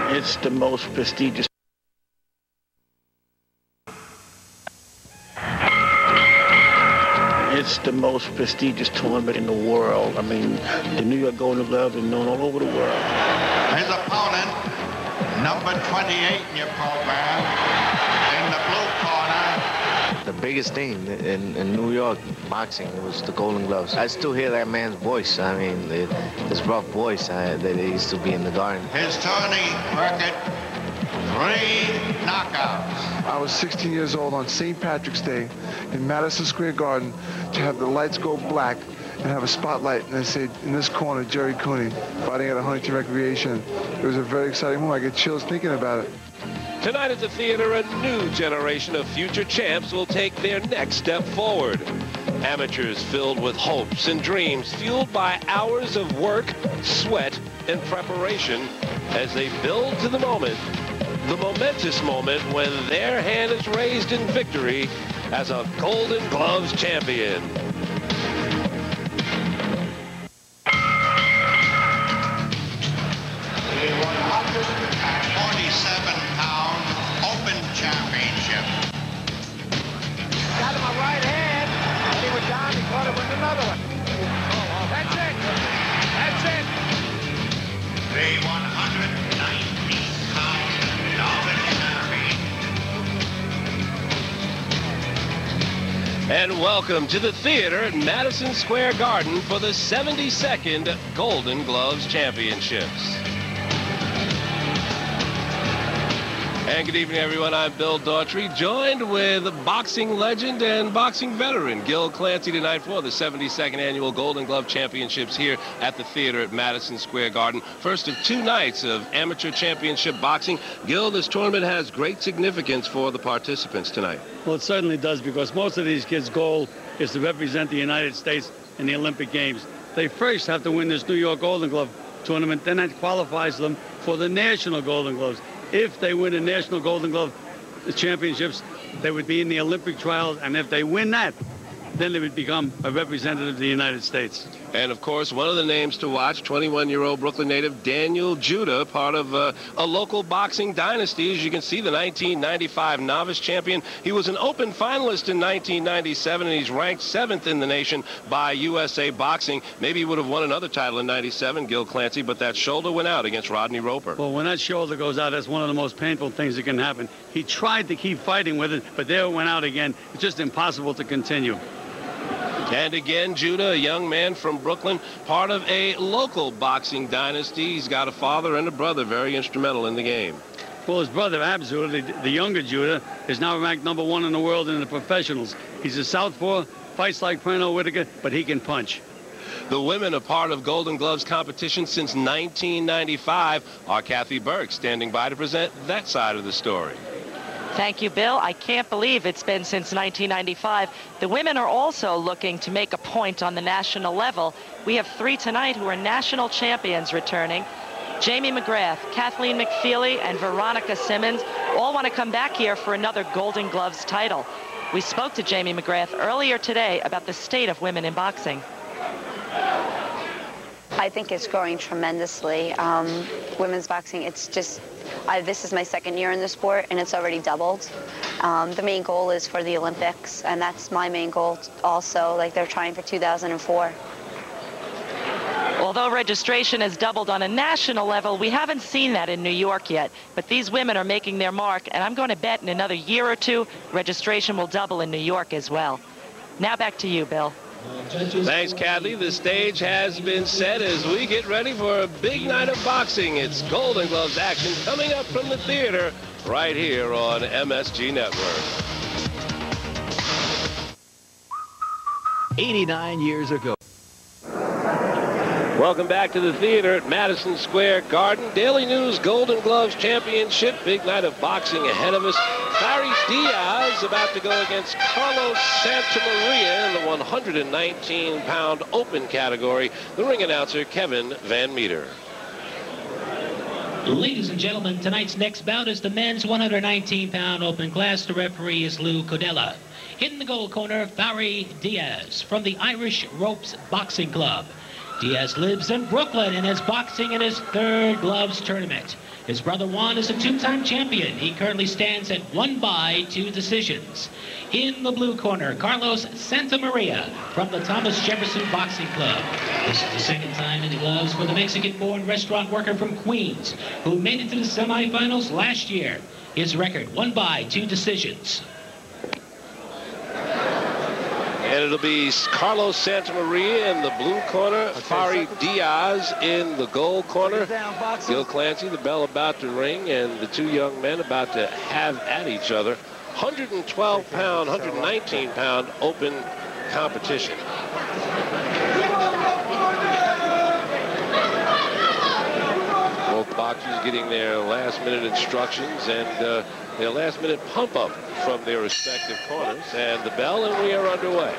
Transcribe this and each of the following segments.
It's the most prestigious. It's the most prestigious tournament in the world. I mean, the New York Golden Gloves are known all over the world. His opponent, number 28 in your program, in the blue corner. The biggest thing in New York boxing was the Golden Gloves. I still hear that man's voice. I mean, his rough voice that he used to be in the garden. His tourney record, 3 knockouts. I was 16 years old on St. Patrick's Day in Madison Square Garden to have the lights go black and have a spotlight, and they said, in this corner, Jerry Cooney, fighting at a Huntington Recreation. It was a very exciting moment. I get chills thinking about it. Tonight at the theater, a new generation of future champs will take their next step forward. Amateurs filled with hopes and dreams, fueled by hours of work, sweat, and preparation as they build to the moment, the momentous moment when their hand is raised in victory as a Golden Gloves champion. The 147-pound Open Championship. Got him a right hand, and he was down, he caught him with another one. That's it. That's it. The 119-pound Open champion. And welcome to the theater at Madison Square Garden for the 72nd Golden Gloves Championships. And good evening, everyone. I'm Bill Daughtry, joined with boxing legend and boxing veteran Gil Clancy tonight for the 72nd Annual Golden Glove Championships here at the theater at Madison Square Garden. First of 2 nights of amateur championship boxing. Gil, this tournament has great significance for the participants tonight. Well, it certainly does, because most of these kids' goal is to represent the United States in the Olympic Games. They first have to win this New York Golden Glove tournament, then that qualifies them for the National Golden Gloves. If they win the National Golden Glove Championships, they would be in the Olympic trials, and if they win that, then they would become a representative of the United States. And, of course, one of the names to watch, 21-year-old Brooklyn native Daniel Judah, part of a local boxing dynasty. As you can see, the 1995 novice champion. He was an open finalist in 1997, and he's ranked 7th in the nation by USA Boxing. Maybe he would have won another title in 97, Gil Clancy, but that shoulder went out against Rodney Roper. Well, when that shoulder goes out, that's one of the most painful things that can happen. He tried to keep fighting with it, but there it went out again. It's just impossible to continue. And again, Judah, a young man from Brooklyn, part of a local boxing dynasty. He's got a father and a brother very instrumental in the game. Well, his brother, Abzul, the younger Judah, is now ranked #1 in the world in the professionals. He's a southpaw, fights like Pernell Whitaker, but he can punch. The women, a part of Golden Gloves competition since 1995, are Kathy Burke, standing by to present that side of the story. Thank you, Bill. I can't believe it's been since 1995. The women are also looking to make a point on the national level. We have 3 tonight who are national champions returning. Jamie McGrath, Kathleen McFeely, and Veronica Simmons all want to come back here for another Golden Gloves title. We spoke to Jamie McGrath earlier today about the state of women in boxing. I think it's growing tremendously. Women's boxing, it's just, this is my 2nd year in the sport, and it's already doubled. The main goal is for the Olympics, and that's my main goal also. Like, they're trying for 2004. Although registration has doubled on a national level, we haven't seen that in New York yet. But these women are making their mark, and I'm going to bet in another year or 2, registration will double in New York as well. Now back to you, Bill. Thanks, Kathy. The stage has been set as we get ready for a big night of boxing. It's Golden Gloves action coming up from the theater right here on MSG Network. 89 years ago. Welcome back to the theater at Madison Square Garden. Daily News Golden Gloves Championship. Big night of boxing ahead of us. Fari Diaz about to go against Carlos Santamaria in the 119-pound open category. The ring announcer, Kevin Van Meter. Ladies and gentlemen, tonight's next bout is the men's 119-pound open class. The referee is Lou Codella. In the goal corner, Fari Diaz from the Irish Ropes Boxing Club. Diaz lives in Brooklyn and is boxing in his third gloves tournament. His brother Juan is a two-time champion. He currently stands at 1 by 2 decisions. In the blue corner, Carlos Santamaria from the Thomas Jefferson Boxing Club. This is the second time in the gloves for the Mexican-born restaurant worker from Queens, who made it to the semifinals last year. His record, 1 by 2 decisions. And it'll be Carlos Santamaria in the blue corner, Fari Diaz in the gold corner. Gil Clancy, the bell about to ring, and the two young men about to have at each other. 112-pound, 119-pound open competition. Both boxers getting their last-minute instructions and their last-minute pump-up from their respective corners. And the bell, and we are underway.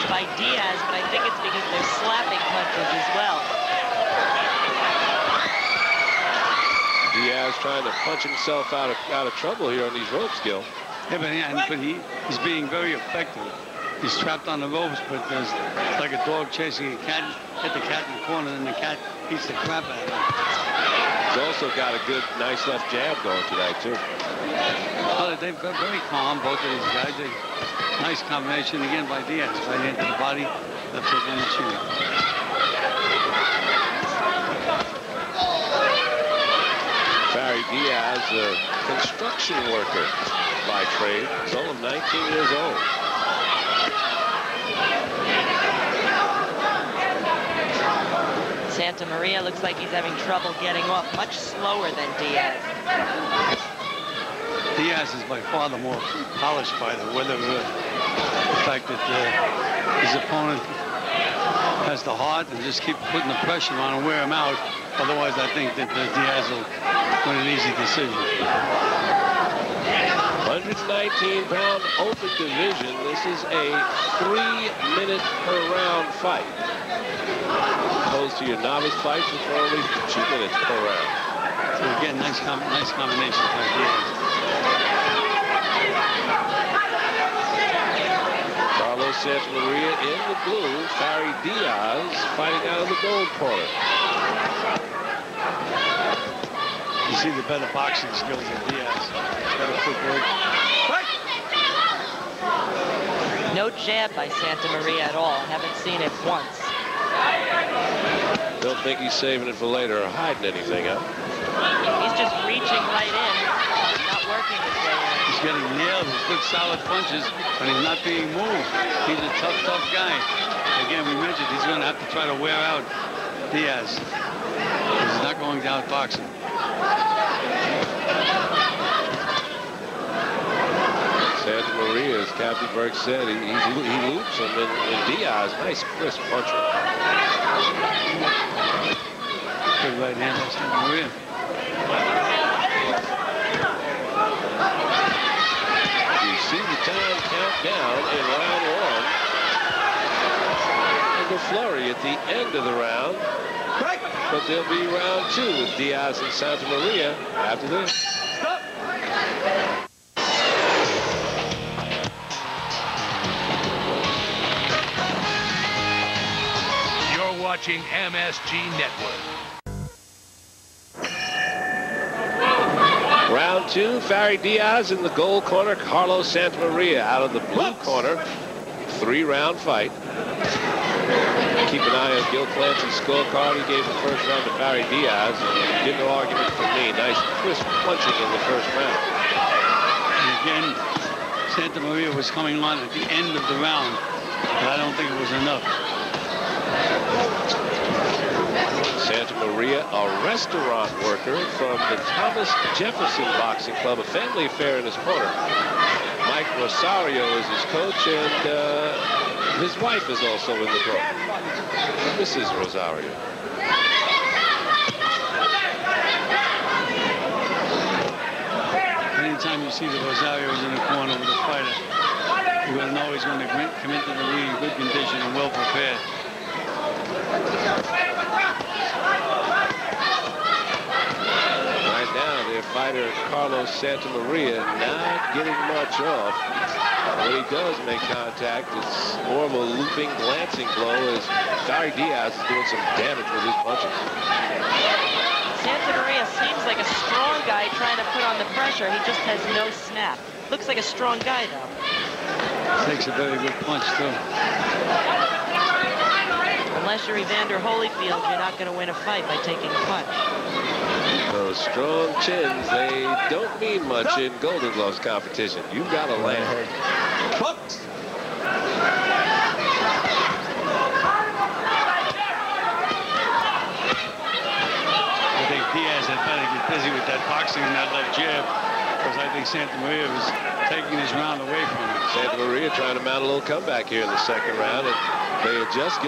By Diaz, but I think it's because they're slapping punches as well. Diaz trying to punch himself out of trouble here on these ropes, Gil. Yeah, but he's being very effective. He's trapped on the ropes, but there's like a dog chasing a cat. Hit the cat in the corner, and the cat eats the crap out of him. He's also got a good, nice left jab going tonight, too. Well, they've been very calm, both of these guys. Nice combination again by Diaz. Right into the body, left hook on the chin. Fari Diaz, a construction worker by trade. He's only 19 years old. Santamaria looks like he's having trouble getting off, much slower than Diaz. Diaz is by far the more polished fighter, whether the fact that his opponent has the heart and just keep putting the pressure on and wear him out. Otherwise, I think that Diaz will win an easy decision. 119-pound open division. This is a 3-minute per round fight. Opposed to your novice fights, which are only 2 minutes per round. So again, nice combination by Diaz. Carlos Santamaria in the blue, Fari Diaz fighting out of the gold corner. You see the better boxing skills of Diaz. Better footwork. No jab by Santamaria at all. Haven't seen it once. Don't think he's saving it for later or hiding anything, huh? He's just reaching right in, not working his way in. He's getting nailed with good solid punches, but he's not being moved. He's a tough guy. Again, we mentioned he's going to have to try to wear out Diaz. He's not going to outbox him. Santamaria, as Captain Burke said, he loops him, and Diaz, nice crisp puncher. Good right hand by Santamaria. You see the time count down in round 1. And the flurry at the end of the round. But there'll be round 2 with Diaz and Santamaria after this. Stop. You're watching MSG Network. Round 2, Fari Diaz in the gold corner, Carlos Santamaria out of the blue corner. 3-round fight. Keep an eye on Gil Clancy's scorecard. He gave the first round to Fari Diaz. Did no argument for me. Nice crisp punching in the first round. And again, Santamaria was coming on at the end of the round, but I don't think it was enough. Santamaria, a restaurant worker from the Thomas Jefferson Boxing Club, a family affair in his corner. Mike Rosario is his coach, and his wife is also in the program. Mrs. Rosario. Anytime you see the Rosarios in the corner with a fighter, you're going to know he's going to come into the ring in good condition and well prepared. Right now, their fighter, Carlos Santamaria, not getting much off. When he does make contact, it's more of a looping, glancing blow as Fari Diaz is doing some damage with his punches. Santamaria seems like a strong guy trying to put on the pressure. He just has no snap. Looks like a strong guy, though. Takes a very good punch, too. Unless you're Evander Holyfield, you're not going to win a fight by taking a punch. Those strong chins, they don't mean much in Golden Gloves competition. You've got to land. I think Diaz had better get busy with that boxing and that left jab, because I think Santamaria was taking his round away from him. Santamaria trying to mount a little comeback here in the second round, and they adjust.